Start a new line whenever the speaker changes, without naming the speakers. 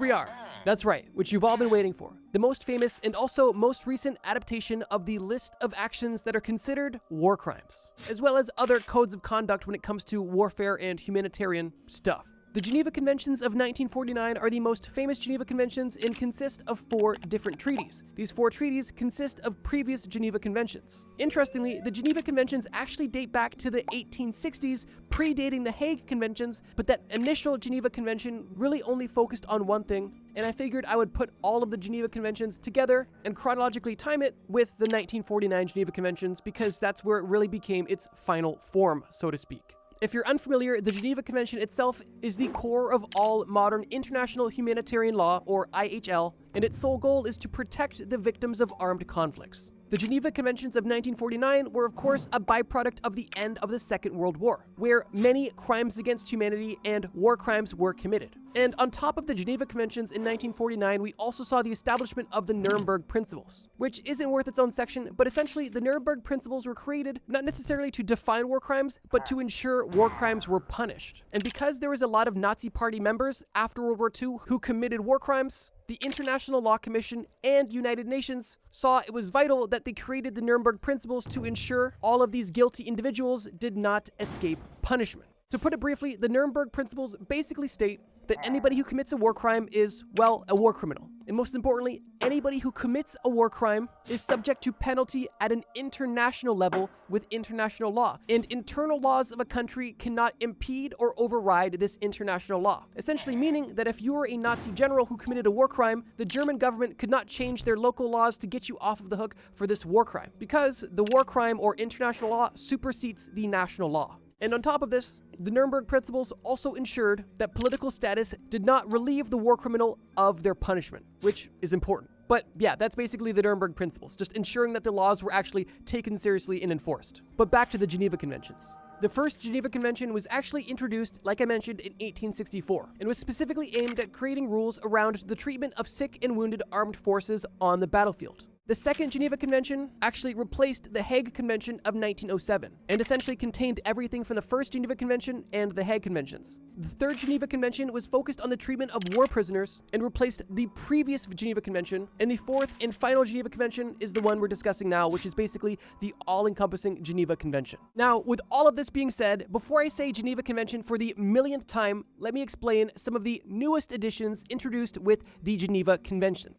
we are. That's right, which you've all been waiting for. The most famous and also most recent adaptation of the list of actions that are considered war crimes, as well as other codes of conduct when it comes to warfare and humanitarian stuff. The Geneva Conventions of 1949 are the most famous Geneva Conventions and consist of 4 different treaties. These 4 treaties consist of previous Geneva Conventions. Interestingly, the Geneva Conventions actually date back to the 1860s, predating the Hague Conventions, but that initial Geneva Convention really only focused on one thing, and I figured I would put all of the Geneva Conventions together and chronologically time it with the 1949 Geneva Conventions because that's where it really became its final form, so to speak. If you're unfamiliar, the Geneva Convention itself is the core of all modern international humanitarian law, or IHL, and its sole goal is to protect the victims of armed conflicts. The Geneva Conventions of 1949 were, of course, a byproduct of the end of the Second World War, where many crimes against humanity and war crimes were committed. And on top of the Geneva Conventions in 1949, we also saw the establishment of the Nuremberg Principles, which isn't worth its own section, but essentially the Nuremberg Principles were created not necessarily to define war crimes, but to ensure war crimes were punished. And because there was a lot of Nazi Party members after World War II who committed war crimes, the International Law Commission and United Nations saw it was vital that they created the Nuremberg Principles to ensure all of these guilty individuals did not escape punishment. To put it briefly, the Nuremberg Principles basically state that anybody who commits a war crime is, well, a war criminal. And most importantly, anybody who commits a war crime is subject to penalty at an international level with international law. And internal laws of a country cannot impede or override this international law. Essentially meaning that if you were a Nazi general who committed a war crime, the German government could not change their local laws to get you off of the hook for this war crime, because the war crime or international law supersedes the national law. And on top of this, the Nuremberg Principles also ensured that political status did not relieve the war criminal of their punishment, which is important. But yeah, that's basically the Nuremberg Principles, just ensuring that the laws were actually taken seriously and enforced. But back to the Geneva Conventions. The first Geneva Convention was actually introduced, like I mentioned, in 1864, and was specifically aimed at creating rules around the treatment of sick and wounded armed forces on the battlefield. The second Geneva Convention actually replaced the Hague Convention of 1907 and essentially contained everything from the first Geneva Convention and the Hague Conventions. The third Geneva Convention was focused on the treatment of war prisoners and replaced the previous Geneva Convention, and the fourth and final Geneva Convention is the one we're discussing now, which is basically the all-encompassing Geneva Convention. Now, with all of this being said, before I say Geneva Convention for the millionth time, let me explain some of the newest additions introduced with the Geneva Conventions.